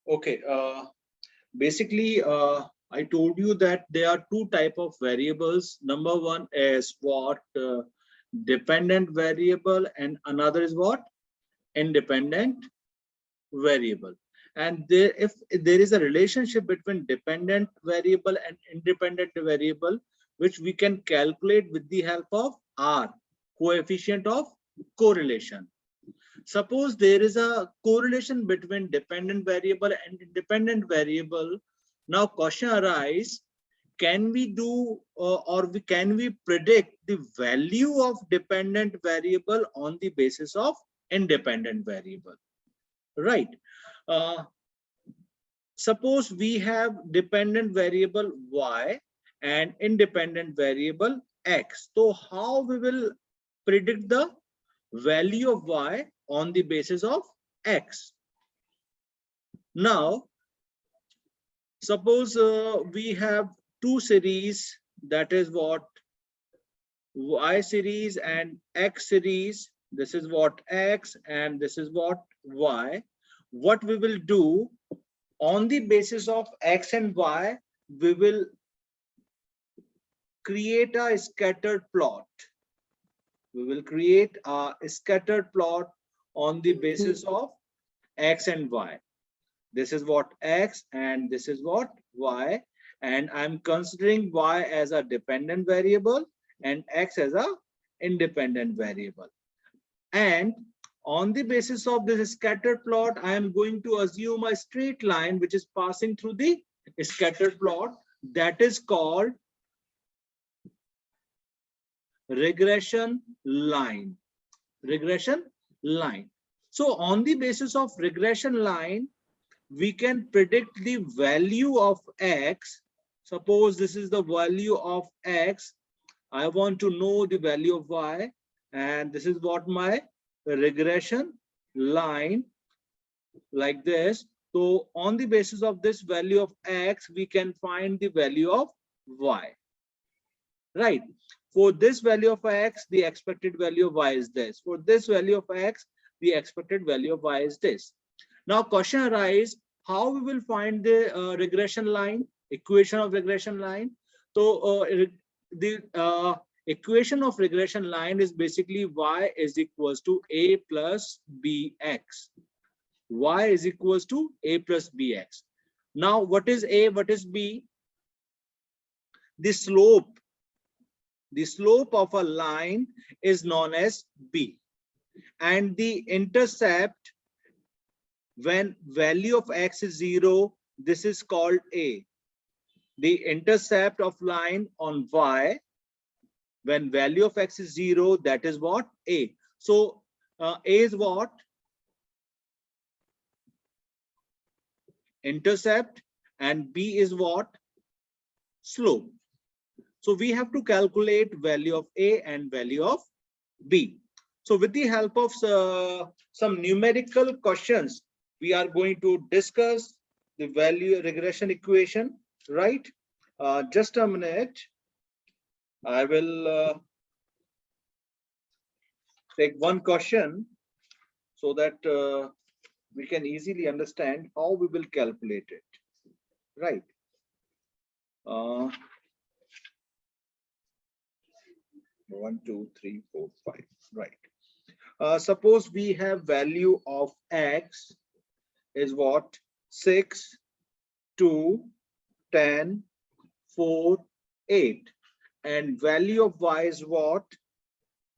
Okay. Basically, I told you that there are two type of variables. Number one is what dependent variable, and another is what independent variable. And there, if there is a relationship between dependent variable and independent variable, which we can calculate with the help of R, coefficient of correlation. Suppose there is a correlation between dependent variable and independent variable. Now question arises, can we do can we predict the value of dependent variable on the basis of independent variable? Right. Uh, Suppose we have dependent variable y and independent variable x. So how we will predict the value of y on the basis of x? Now, suppose we have two series, that is what y series and x series. This is what x and this is what y. What we will do on the basis of x and y, we will create a scattered plot. We will create a scattered plot on the basis of x and y. This is what x and this is what y, and I'm considering y as a dependent variable and x as a independent variable. And on the basis of this scattered plot, I am going to assume a straight line which is passing through the scattered plot, that is called regression line. Regression line. So on the basis of regression line, we can predict the value of x. Suppose this is the value of x. I want to know the value of y, and this is what my regression line, like this. So on the basis of this value of x, we can find the value of y. Right. For this value of x, the expected value of y is this. For this value of x, the expected value of y is this. Now question arises, how we will find the regression line, equation of regression line? So the equation of regression line is basically y is equals to a plus bx. Y is equals to a plus bx. Now what is a, what is b? The slope of a line is known as b, and the intercept when value of x is 0, this is called a. The intercept of line on y when value of x is 0, that is what? A. So a is what? Intercept, and b is what? Slope. So we have to calculate value of a and value of b. So with the help of some numerical questions, we are going to discuss the value regression equation, right? Just a minute. I will take one question so that we can easily understand how we will calculate it, right? 1, 2, 3, 4, 5, right? Suppose we have value of x is what? 6, 2, 10, 4, 8, and value of y is what?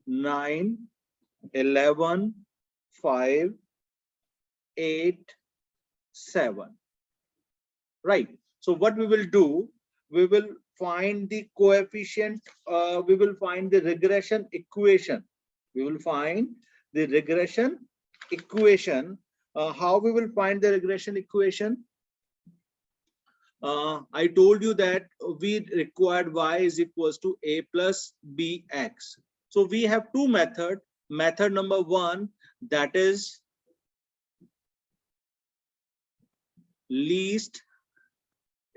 9, 11, 5, 8, 7, right? So what we will do, we will find the coefficient, we will find the regression equation. We will find the regression equation. How we will find the regression equation? I told you that we required y is equals to a plus bx. So we have two methods. Method number one, that is least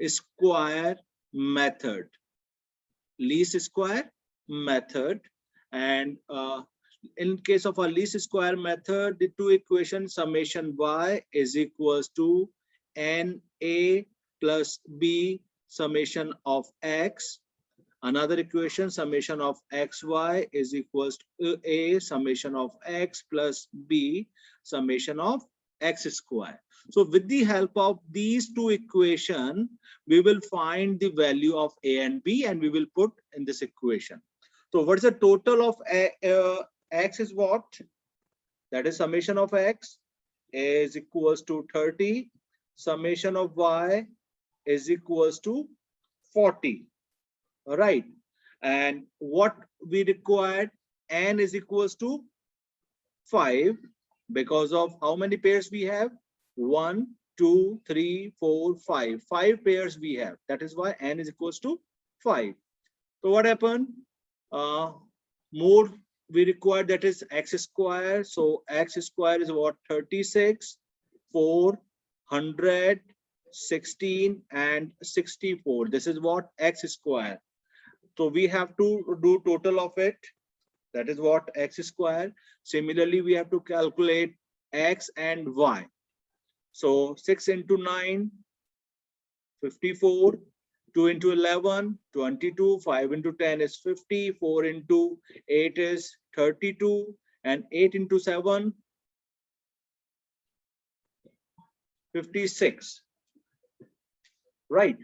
square method. Least square method. And in case of a least square method, the two equations, summation y is equals to NA plus B summation of X. Another equation, summation of XY is equals to A summation of X plus B summation of X square. So with the help of these two equations, we will find the value of A and B and we will put in this equation. So what is the total of X is what? That is summation of X is equals to 30. Summation of Y is equals to 40. All right. And what we required, N is equals to 5 because of how many pairs we have? 1, 2, 3, 4, 5. 5 pairs we have. That is why N is equals to 5. So what happened? More we require, that is X square. So X square is what? 36, 4, 100, 16 and 64. This is what? X square. So we have to do total of it. That is what? X square. Similarly, we have to calculate X and Y. So 6 into 9, 54. 2 into 11, 22. 5 into 10 is 50. 4 into 8 is 32. And 8 into 7, 56. Right.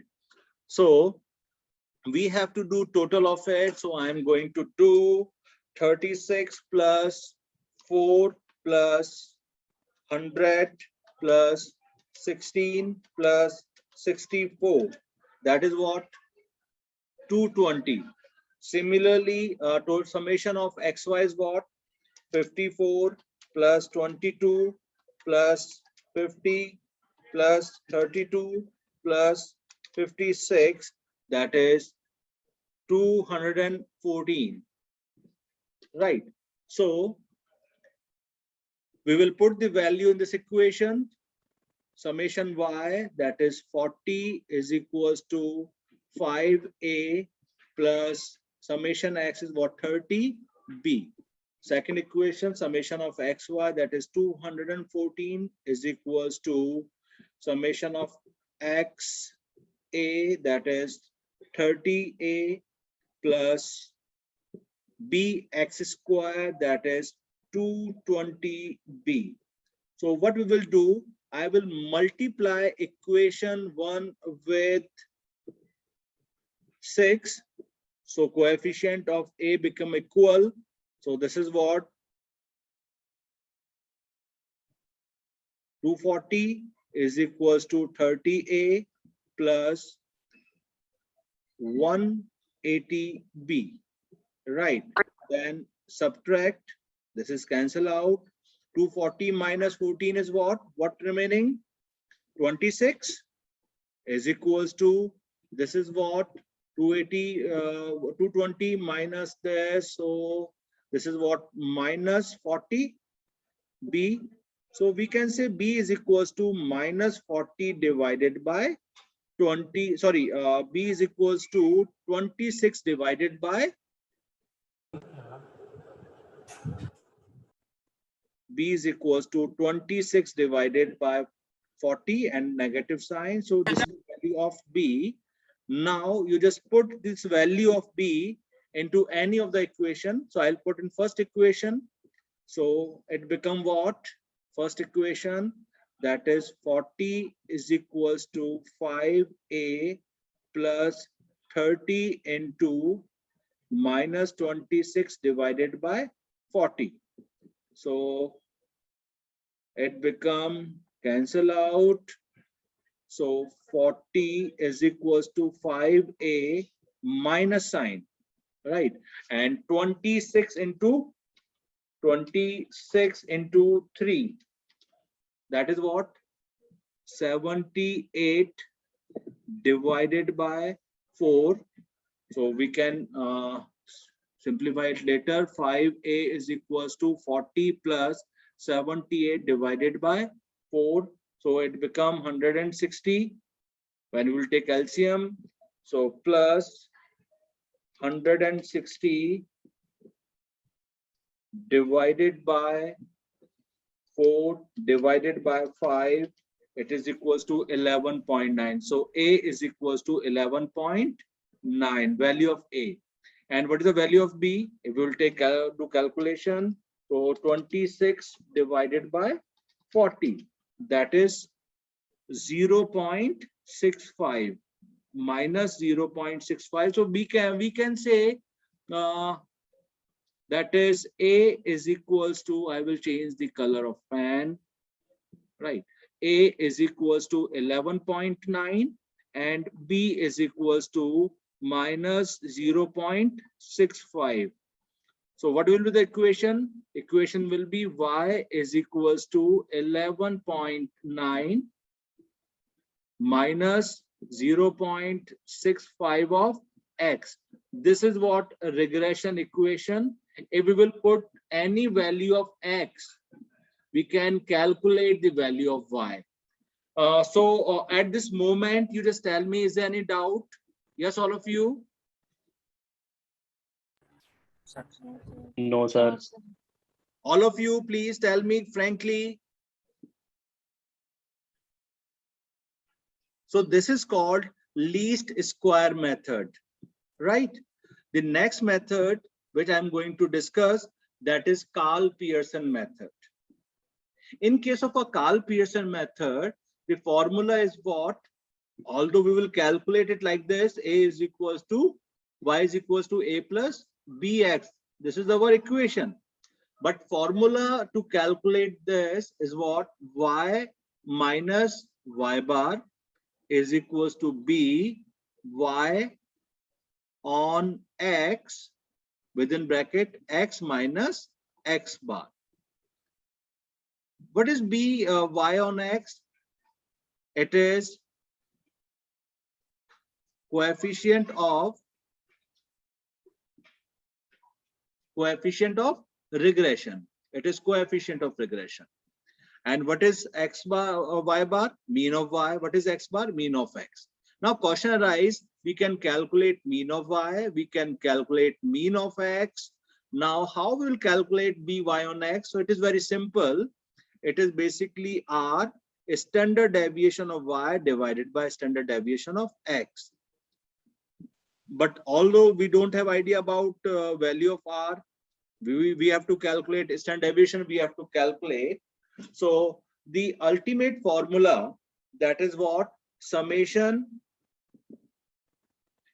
So we have to do total of it. So I'm going to do 36 plus 4 plus 100 plus 16 plus 64. That is what? 220. Similarly, total summation of XY is what? 54 plus 22 plus 50 plus 32 plus 56. That is 214. Right. So we will put the value in this equation. Summation Y, that is 40 is equals to 5A plus summation X is what? 30B. Second equation, summation of XY, that is 214 is equals to summation of XA, that is 30A plus BX square, that is 220B. So what we will do, I will multiply equation 1 with 6. So coefficient of A become equal. So this is what? 240 is equals to 30A plus 180B. Right. Then subtract. This is cancel out. 240 minus 14 is what? What remaining? 26 is equals to, this is what? 280, 220 minus this. So this is what? Minus 40 B. So we can say B is equals to minus 40 divided by 20. Sorry, B is equals to 26 divided by B is equals to 26 divided by 40 and negative sign. So this is the value of B. Now you just put this value of B into any of the equation. So I'll put in first equation. So it become what? First equation, that is 40 is equals to 5A plus 30 into minus 26 divided by 40. So it become cancel out. So 40 is equals to 5A minus sign, right? And 26 into 3. That is what? 78 divided by 4. So we can simplify it later. 5A is equals to 40 plus 78 divided by 4. So it become 160 when we will take LCM. So plus 160 divided by 4 divided by 5 it is equals to 11.9. So A is equals to 11.9, value of A. And what is the value of B? If we will take do calculation, so 26 divided by 40, that is 0.65 minus 0.65. So we can say that is A is equals to, I will change the color of fan, right? A is equals to 11.9 and B is equals to minus 0.65. So what will be the equation? Equation will be Y is equals to 11.9 minus 0.65 of X. This is what a regression equation. If we will put any value of X, we can calculate the value of Y. So at this moment, you just tell me, is there any doubt? Yes, all of you? No, sir. All of you, please tell me frankly. So this is called least square method, right? The next method which I'm going to discuss, that is Karl Pearson method. In case of a Karl Pearson method, the formula is what? Although we will calculate it like this, A is equals to Y is equals to A plus BX. This is our equation. But formula to calculate this is what? Y minus Y bar is equals to B Y on X within bracket X minus X bar. What is B Y on X? It is coefficient of regression. It is coefficient of regression. And what is X bar or Y bar? Mean of Y. What is X bar? Mean of X. Now question arises, we can calculate mean of Y, we can calculate mean of X. Now how we will calculate BY on X? So it is very simple. It is basically R, standard deviation of Y divided by standard deviation of X. But although we don't have idea about value of R, we have to calculate standard deviation, we have to calculate. So the ultimate formula, that is what? Summation.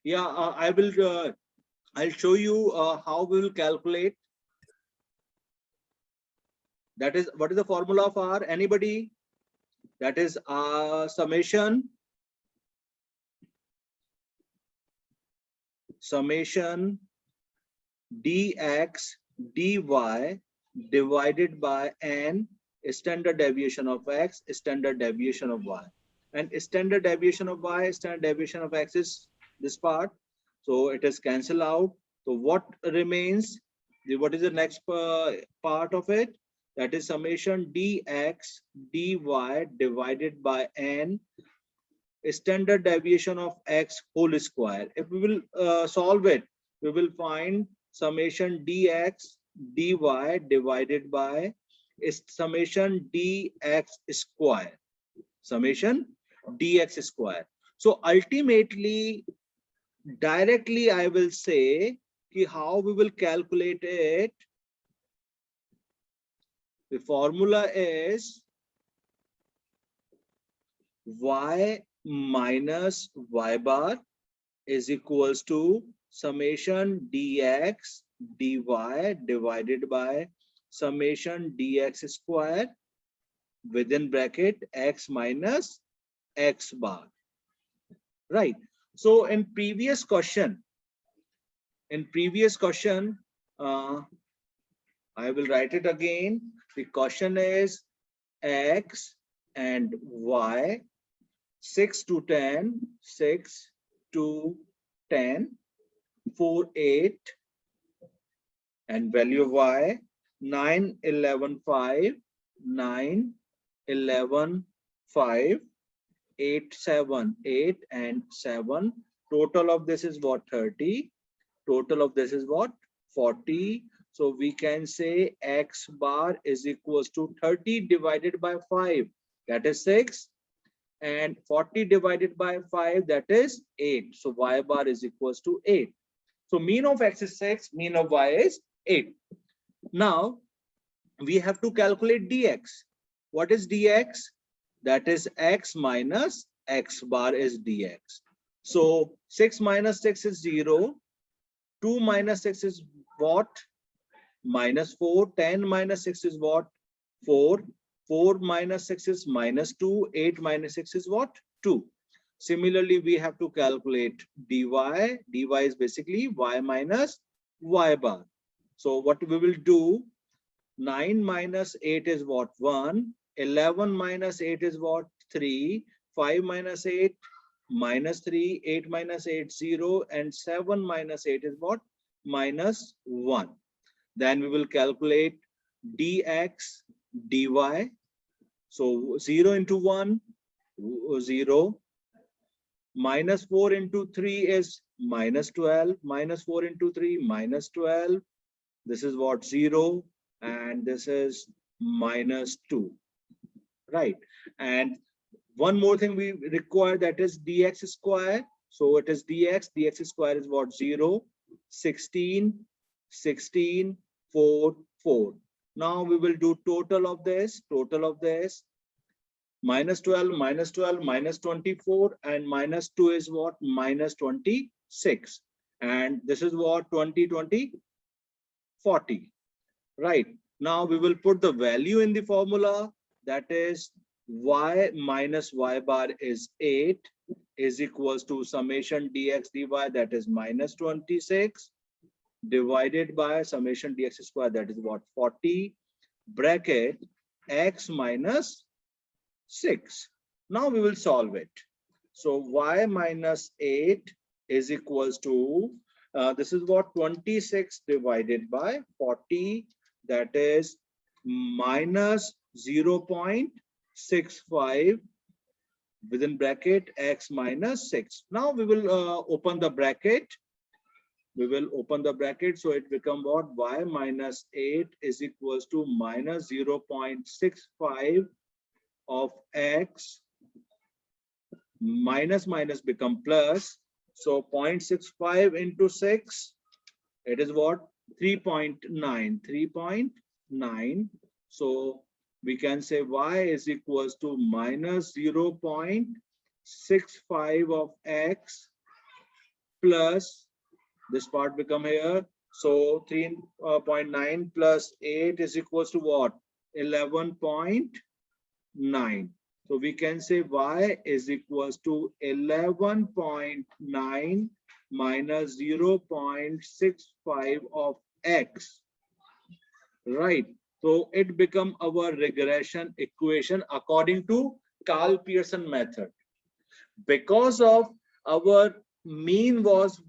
Yeah, I'll show you how we will calculate. That is, what is the formula of R? Anybody? That is summation dx dy divided by n standard deviation of X, standard deviation of Y. And standard deviation of Y, standard deviation of X is this part. So it is cancelled out. So what remains? What is the next part of it? That is summation dx dy divided by n standard deviation of X whole square. If we will solve it, we will find summation dx dy divided by summation dx square. Summation dx square. So ultimately, directly I will say how we will calculate it. The formula is Y minus Y bar is equals to summation dx dy divided by summation dx square within bracket X minus X bar. Right. So in previous question, I will write it again. The question is X and Y, 6 to 10, 6 to 10, 4, 8, and value of Y, 9, 11, 5, 9, 11, 5, 8, 7, 8, and 7. Total of this is what? 30. Total of this is what? 40. So we can say X bar is equals to 30 divided by 5. That is 6. and 40 divided by 5, that is 8. So y bar is equals to 8. So mean of x is 6, mean of y is 8. Now we have to calculate dx. What is dx? That is x minus x bar is dx. So 6 minus 6 is 0. 2 minus 6 is what? Minus 4. 10 minus 6 is what? 4. 4 minus 6 is minus 2. 8 minus 6 is what? 2. Similarly, we have to calculate dy. dy is basically y minus y bar. So what we will do, 9 minus 8 is what? 1. 11 minus 8 is what? 3. 5 minus 8, minus 3. 8 minus 8, 0. And 7 minus 8 is what? Minus 1. Then we will calculate dx, dy. So 0 into 1, 0. Minus 4 into 3 is minus 12. Minus 4 into 3, minus 12. This is what? 0. And this is minus 2. Right. And one more thing we require, that is dx square. So it is dx. dx square is what? 0, 16, 16, 4, 4. Now we will do total of this. Total of this. Minus 12, minus 12, minus 24, and minus 2 is what? Minus 26. And this is what? 20, 20, 40. Right. Now we will put the value in the formula. That is y minus y bar is 8 is equals to summation dx dy, that is minus 26, divided by summation dx square, that is what? 40, bracket x minus 6. Now we will solve it. So y minus 8 is equals to, this is what? 26 divided by 40, that is minus 0.65 within bracket x minus 6. Now we will open the bracket. We will open the bracket. So it becomes what? Y minus 8 is equals to minus 0.65 of x, minus minus become plus. So 0.65 into 6, it is what? 3.9. 3.9. So we can say y is equals to minus 0.65 of x plus this part become here. So 3.9 plus 8 is equals to what? 11.9. So we can say y is equals to 11.9 minus 0.65 of x. Right. So it become our regression equation according to Karl Pearson method. Because of our mean was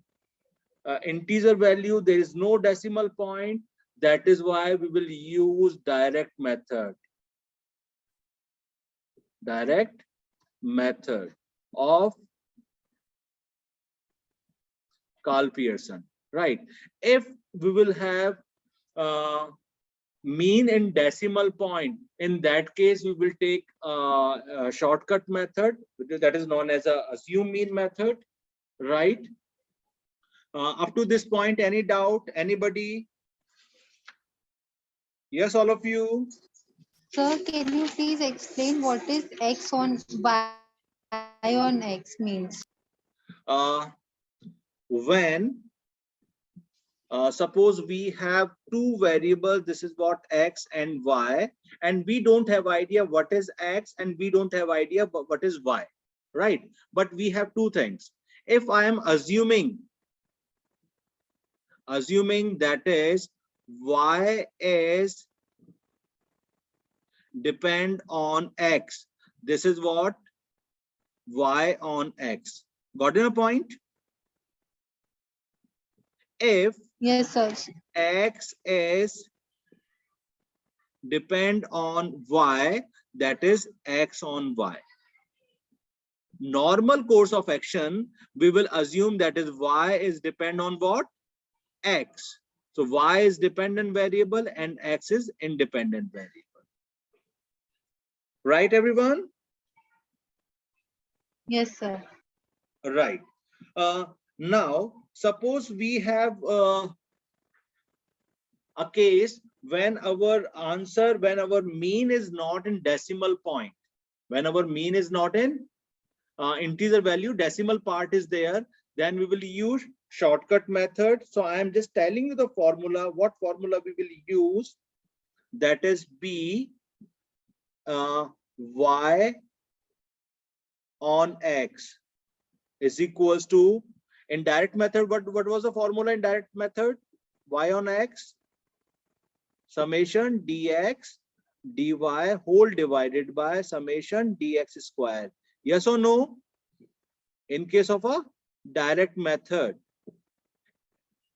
integer value, there is no decimal point. That is why we will use direct method. Direct method of Karl Pearson. Right. If we will have mean in decimal point, in that case we will take a shortcut method, that is known as a assume mean method. Right. Up to this point, any doubt? Anybody? Yes, all of you. Sir, can you please explain what is x on y on x means? When suppose we have two variables, this is what? X and y, and we don't have idea what is x and we don't have idea what is y, right? But we have two things. If I am assuming that is y is depend on x, this is what? Y on x. Got in a point? If Yes, sir. x is depend on y, that is x on y. Normal course of action, we will assume that is y is depend on what? X. So y is dependent variable and x is independent variable. Right, everyone? Yes, sir. Right. Now, suppose we have a case when our answer, when our mean is not in decimal point, when our mean is not in integer value, decimal part is there, then we will use shortcut method. So I am just telling you the formula, what formula we will use, that is b y on x is equals to, in direct method, what was the formula in direct method? Y on x summation dx dy whole divided by summation dx square. Yes or no? In case of a direct method.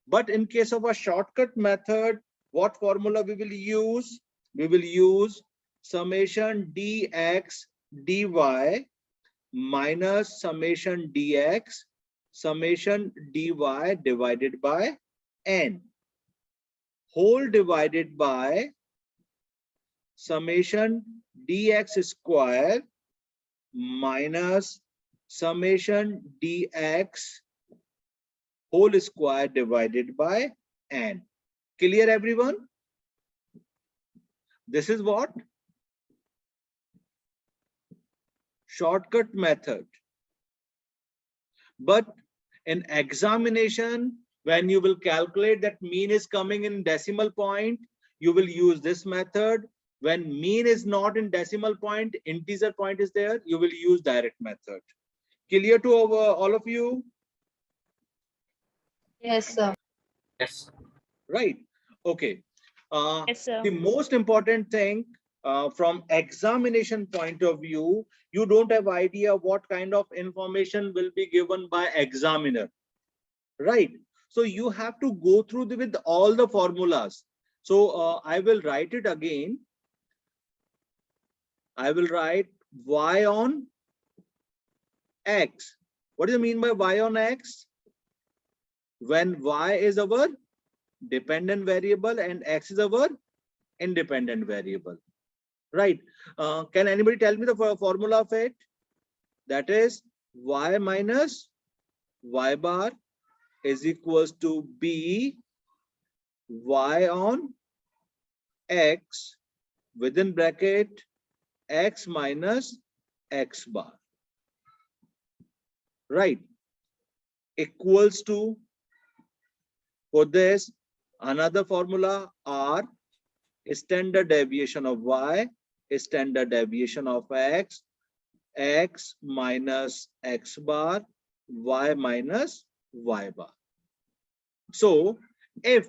But in case of a shortcut method, what formula we will use? We will use summation dx dy minus summation dx summation dy divided by n whole divided by summation dx square minus summation dx whole square divided by n. Clear, everyone? This is what? Shortcut method. But in examination, when you will calculate that mean is coming in decimal point, you will use this method. When mean is not in decimal point, integer point is there, you will use direct method. Clear to all of you? Yes, sir. Yes. Right. Okay. Yes, sir. The most important thing from examination point of view, you don't have idea what kind of information will be given by examiner, right? So you have to go through with all the formulas. So I will write it again. I will write y on x. What do you mean by y on x? When y is our dependent variable and x is our independent variable, right? Can anybody tell me the formula of it? That is y minus y bar is equals to b y on x within bracket x minus x bar, right? Equals to, for this, another formula r standard deviation of y, standard deviation of x, x minus x bar, y minus y bar. So if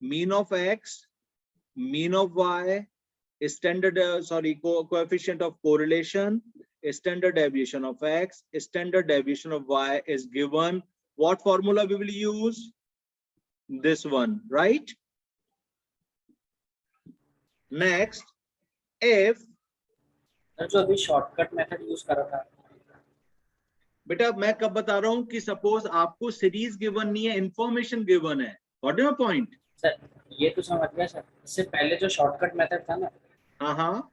mean of x, mean of y, standard coefficient of correlation, standard deviation of x, standard deviation of y is given, what formula we will use? This one, right? Next, if sir जो अभी shortcut method use करा था, बेटा मैं कब बता रहा हूं कि सपोज आपको सीरीज गिवन नहीं है, इंफॉर्मेशन गिवन है. What is my point? Sir ये तो समझ गया सर. इससे पहले जो शॉर्टकट मेथड था ना, हाँ,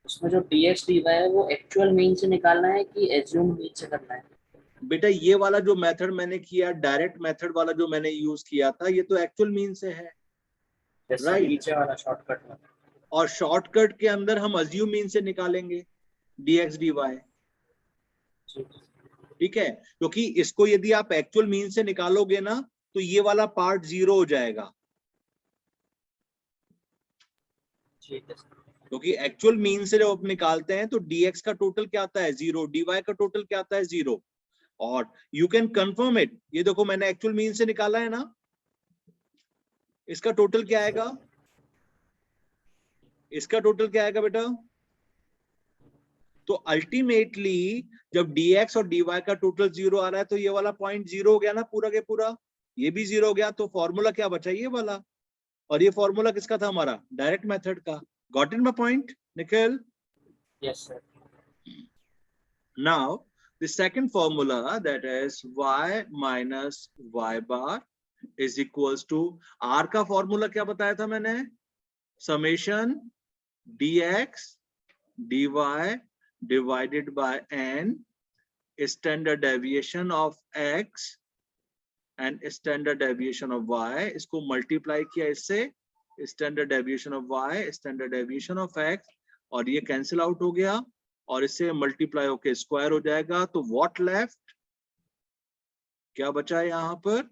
उसमें जो dx dy है वो एक्चुअल मीन से निकालना है कि एज्यूम मीन से करना है? बेटा ये वाला जो मेथड मैंने किया, डायरेक्ट मेथड वाला जो मैंने यूज किया था, ये तो एक्चुअल मीन से है, राइट. नीचे वाला शॉर्टकट में, और शॉर्टकट के अंदर हम अज्यूम मीन से निकालेंगे dx dy. ठीक है, क्योंकि इसको यदि आप एक्चुअल मीन से निकालोगे ना, तो ये वाला पार्ट 0 हो जाएगा, क्योंकि एक्चुअल मीन से जब आप निकालते हैं तो dx का टोटल क्या आता है 0, dy का टोटल क्या आता है 0. और यू कैन कंफर्म इट, ये देखो मैंने एक्चुअल मीन से निकाला है ना, इसका टोटल क्या आएगा? इसका टोटल क्या आएगा बेटा? तो अल्टीमेटली जब dx और dy का टोटल 0 आ रहा है, तो ये वाला पॉइंट 0 हो गया ना पूरा के पूरा, ये भी 0 हो गया. तो फॉर्मूला क्या बचा? ये वाला. और ये फॉर्मूला किसका था? हमारा डायरेक्ट मेथड का. Got in my point Nikhil? Yes sir. Now the second formula, that is y minus y bar is equals to, r का फॉर्मूला क्या बताया था मैंने? Summation dx dy divided by n standard deviation of x and standard deviation of y, इसको multiply किया इससे standard deviation of y, standard deviation of x, और ये कैंसिल आउट हो गया और इससे मल्टीप्लाई होके स्क्वायर हो जाएगा। तो व्हाट लेफ्ट, क्या बचा है यहाँ पर?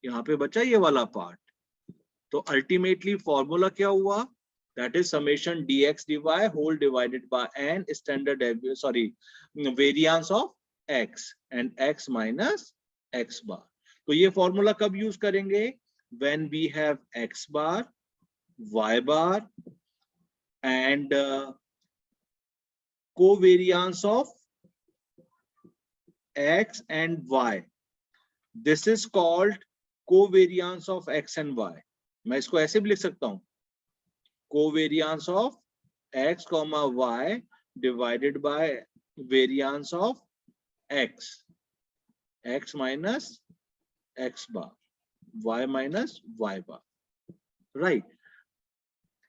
यहाँ पे बचा ये वाला पार्ट। तो अल्टीमेटली फॉर्मूला क्या हुआ? That is summation dx dy whole divided by n standard variance of x and x minus x bar. तो ये फॉर्मूला कब यूज करेंगे? when we have x bar, y bar and covariance of x and y. This is called covariance of x and y. मैं इसको ऐसे भी लिख सकता हूं, covariance of x comma y divided by variance of x, x minus x bar, y minus y bar, right?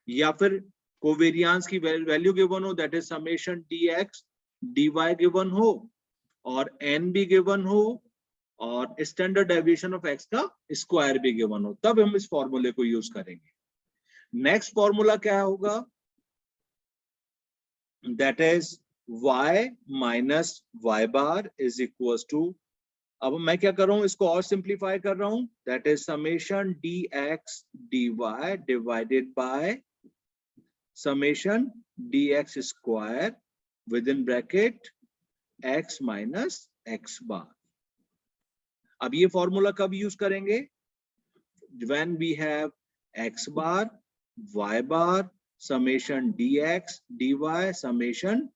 या फिर covariance की वैल्यू गिवन हो, that is summation dx dy given हो और n भी गिवन हो और स्टैंडर्ड डेविएशन ऑफ x का स्क्वायर भी गिवन हो, तब हम इस फॉर्मूले को यूज करेंगे। नेक्स्ट फॉर्मूला क्या होगा? That is y minus y bar is equal to, अब मैं क्या कर रहा हूं, इसको और सिंप्लीफाई कर रहा हूं, that is summation dx dy divided by summation dx square with in bracket x minus x बार। अब ये फॉर्मूला कब यूज करेंगे? when we have x bar, y bar, summation dx dy, summation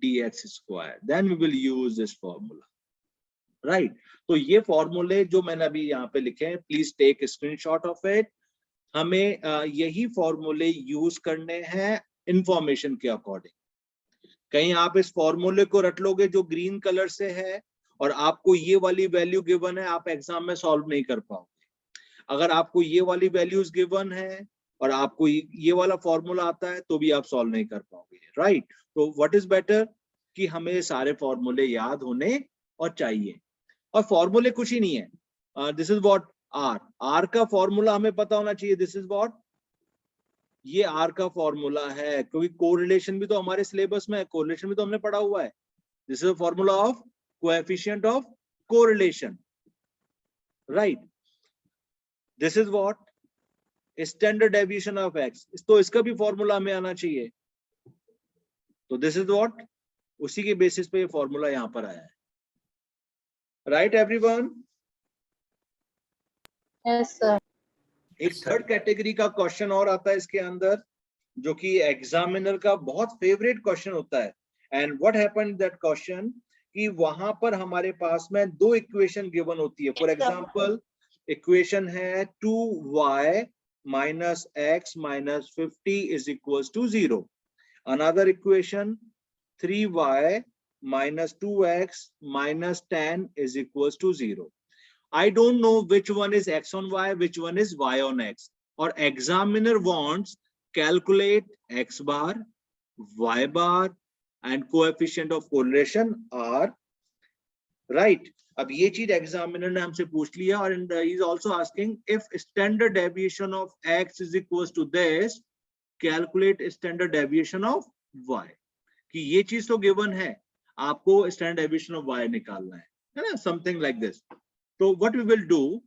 dx square, then we will use this formula, right? तो ये फॉर्मूले जो मैंने अभी यहाँ पे लिखे हैं, please take screenshot of it. हमें यही फॉर्मूले यूज करने हैं इंफॉर्मेशन के अकॉर्डिंग। कहीं आप इस फॉर्मूले को रट लोगे जो ग्रीन कलर से है और आपको ये वाली वैल्यू गिवन है, आप एग्जाम में सॉल्व नहीं कर पाओगे। अगर आपको ये वाली वैल्यूज गिवन है और आपको ये वाला फॉर्मूला आता है तो भी आप सॉल्व नहीं कर पाओगे, राइट? तो व्हाट इज बेटर कि हमें सारे फॉर्मूले याद होने और चाहिए। और फॉर्मूले कुछ ही नहीं है, दिस इज व्हाट आर का फॉर्मूला हमें पता होना चाहिए। दिस इज व्हाट, ये आर का फॉर्मूला है, क्योंकि कोरिलेशन भी तो हमारे सिलेबस में है, कोरिलेशन भी तो हमने पढ़ा हुआ है। This is the formula of coefficient of correlation, right? This is what standard deviation of x, तो इसका भी फॉर्मूला हमें आना चाहिए। तो दिस इज व्हाट, उसी के बेसिस पे ये फॉर्मूला यहां पर आया है, राइट एवरीवन? Yes sir. एक थर्ड कैटेगरी का क्वेश्चन और आता है इसके अंदर, जो कि एग्जामिनर का बहुत फेवरेट क्वेश्चन होता है। And what happened that question, कि वहां पर हमारे पास में दो इक्वेशन गिवन होती है। फॉर एग्जांपल इक्वेशन है 2y minus x minus 50 is equals to 0. Another equation 3y minus 2x minus 10 is equals to 0. I don't know which one is x on y, which one is y on x. Or examiner wants calculate x bar, y bar and coefficient of correlation r, right? अब ये चीज examiner ने हमसे पूछ लिया और he is also asking if standard deviation of x is equals to this, calculate standard deviation of y. कि ये चीज तो गिवन है, आपको standard deviation of y निकालना है ना, something like this. So what we will do,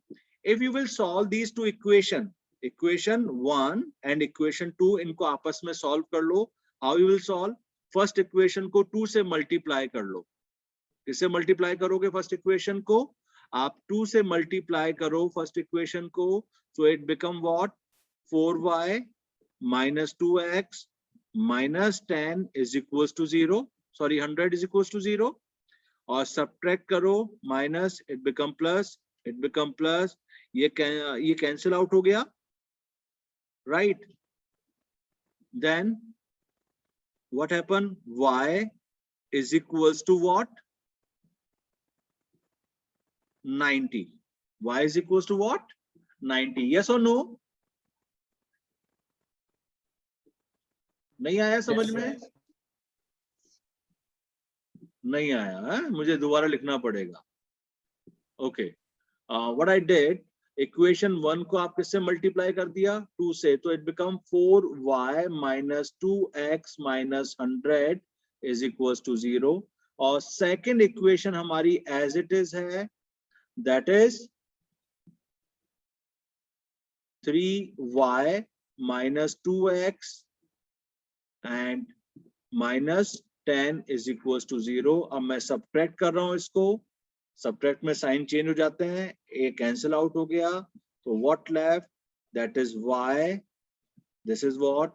if you will solve these two equation, equation 1 and equation 2, इनको आपस में solve कर लो। How you will solve? First equation को 2 से multiply कर लो। इससे मल्टीप्लाई करोगे फर्स्ट इक्वेशन को, आप 2 से मल्टीप्लाई करो फर्स्ट इक्वेशन को, so it become what, 4y minus 2x minus 10 is equals to 0, sorry 100 is equals to 0, और सब्ट्रैक्ट करो minus, it become plus, it become plus, ये कैंसिल आउट हो गया, right? Then what happen, y is equals to what, 90. Y is equals to what, 90. Yes or no? नहीं आया समझ Yes, sir. में? नहीं आया है? मुझे दोबारा लिखना पड़ेगा. Okay, what I did, equation 1 को आप किससे मल्टीप्लाई कर दिया? 2 से, तो it become 4y minus 2x minus 100 is equals to 0. और सेकेंड इक्वेशन हमारी एज इट इज है, that is 3y minus 2x and minus 10 is equals to 0. अब मैं सब्ट्रैक्ट कर रहा हूं इसको, सब्ट्रैक्ट में साइन चेंज हो जाते हैं, ए कैंसिल आउट हो गया, तो what left, that is y, this is what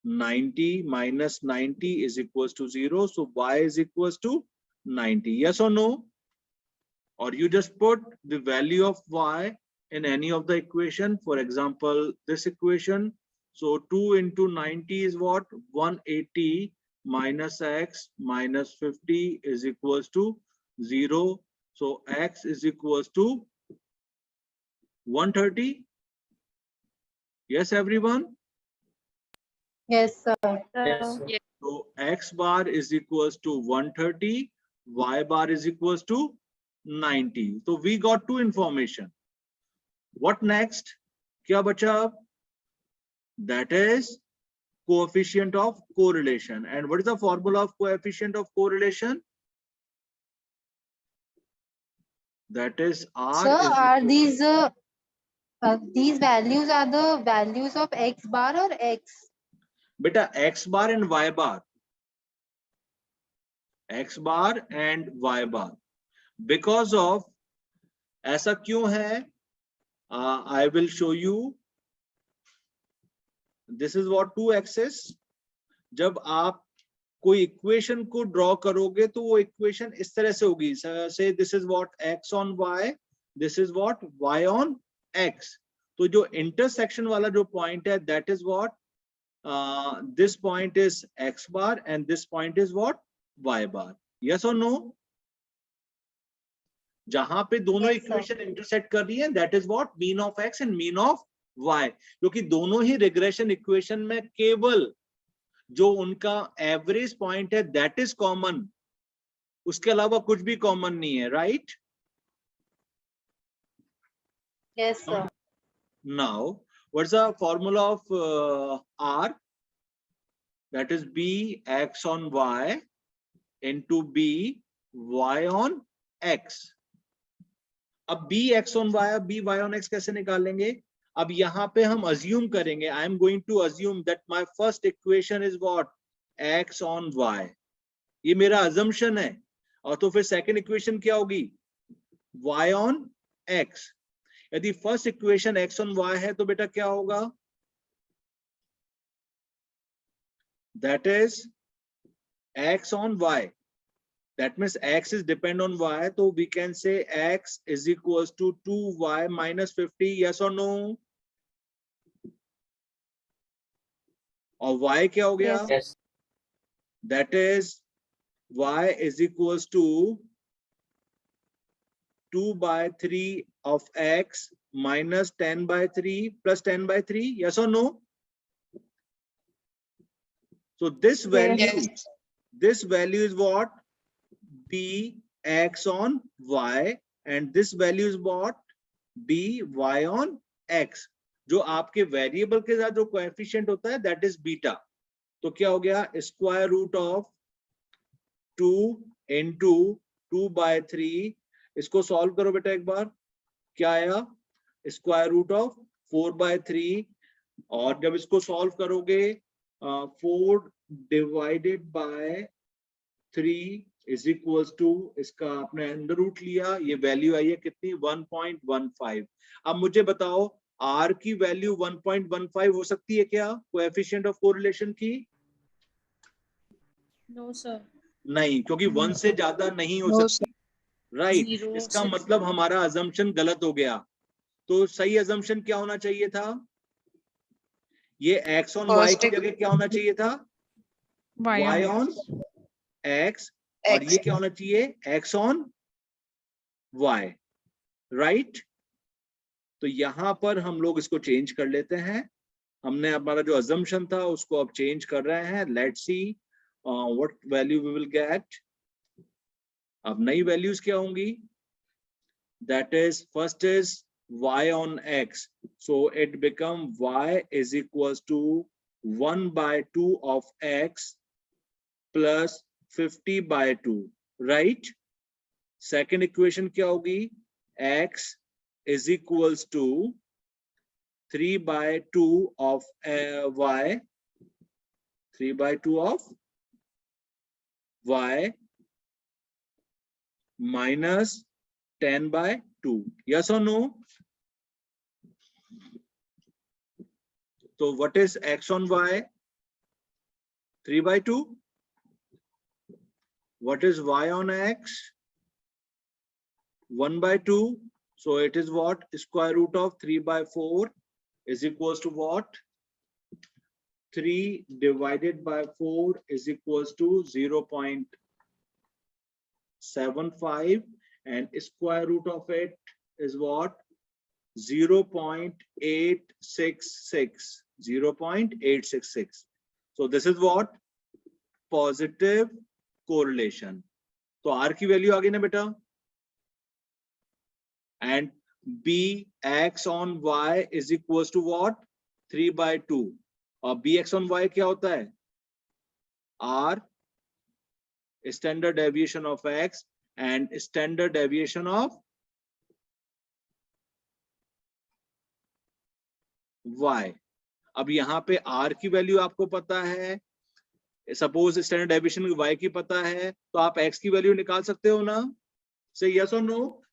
90 minus 90 is equals to 0. So y is equals to 90. Yes or no? Or you just put the value of y in any of the equation. For example, this equation. So 2 into 90 is what? 180 minus x minus 50 is equals to 0. So x is equals to 130. Yes, everyone? Yes, sir. Yes, sir. So x bar is equals to 130, y bar is equals to 90. So we got two information. What next? क्या बचा अब? That is coefficient of correlation. And what is the formula of coefficient of correlation? That is R. Sir, is are equal these values are the values of x bar or x? beta x bar and y bar. X bar and y bar. Because of ऐसा क्यों है? I will show you. This is what 2 axis. जब आप कोई equation को draw करोगे तो वो इक्वेशन इस तरह से होगी. से this is what x on y, this is what y on x. तो जो इंटरसेक्शन वाला जो पॉइंट है, that is what this point is x bar and this point is what? Y bar. Yes or no? जहां पे दोनों Yes, sir. Equation intersect कर रही है, that is what mean of x and mean of y. क्योंकि दोनों ही regression equation में केवल जो उनका एवरेज पॉइंट है दैट इज कॉमन, उसके अलावा कुछ भी कॉमन नहीं है, right? Yes, sir. Now, what's the formula of R? That is b x on y into b y on x. अब b x on y, b y on x कैसे निकालेंगे? अब यहाँ पे हम अज्यूम करेंगे, I am going to assume that my first equation is what? x on y. ये मेरा अजम्पशन है. और तो फिर सेकंड इक्वेशन क्या होगी? y on x. यदि first equation x on y है तो बेटा क्या होगा? That is x on y. That means x is depend on y. So we can say x is equals to 2y minus 50. Yes or no? और y क्या हो गया? Yes. Yes. That is y is equals to 2 by 3 of x minus 10 by 3 plus 10 by 3. Yes or no? So this value, this value is what? B x on y, and this value is what? B y on x. जो आपके variable के साथ जो coefficient होता है that is beta. तो क्या हो गया? Square root of 2 into 2 by 3. इसको सॉल्व करो बेटा एक बार. क्या आया? Square root of 4 by 3. और जब इसको सॉल्व करोगे 4 divided by 3 is equals to, इसका आपने अंडर रूट लिया, ये वैल्यू आई है कितनी? 1.15. अब मुझे बताओ r की वैल्यू 1.15 हो सकती है क्या कोएफिशिएंट ऑफ कोरिलेशन की? No sir. नहीं, क्योंकि 1 से ज्यादा नहीं हो No, सकती, राइट? Zero इसका से- मतलब हमारा अजम्पशन गलत हो गया. तो सही अजम्पशन क्या होना चाहिए था? ये x on y की जगह क्या होना चाहिए था? y on x. और ये क्या होना चाहिए? x on y, right? तो यहां पर हम लोग इसको चेंज कर लेते हैं. हमने हमारा जो assumption था उसको अब change कर रहे हैं. Let's see what value we will get. अब नई values क्या होंगी? That is, first is y on x. So it become y is equals to 1 by 2 of x plus 50 by 2, right? Second equation क्या होगी? X is equals to 3 by 2 of y, 3 by 2 of y minus 10 by 2. Yes or no? So what is x on y? 3 by 2. What is y on x? 1 by 2. So it is what? Square root of 3 by 4 is equals to what? 3 divided by 4 is equals to 0.75, and square root of it is what? 0.866. 0.866. So this is what? Positive correlation. तो R की value आ गई ना बेटा? And B x on y is equals to what? 3 by 2. और bx on y क्या होता है? R standard deviation of x and standard deviation of y. अब यहाँ पे r की वैल्यू आपको पता है, सपोज स्टैंडर्ड डेविएशन y की पता है, तो आप x की वैल्यू निकाल सकते हो ना? से यस और नो?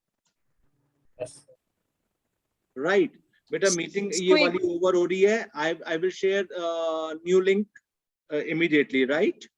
राइट बेटा, मीटिंग ये वाली ओवर हो रही है. I will share new link immediately, right?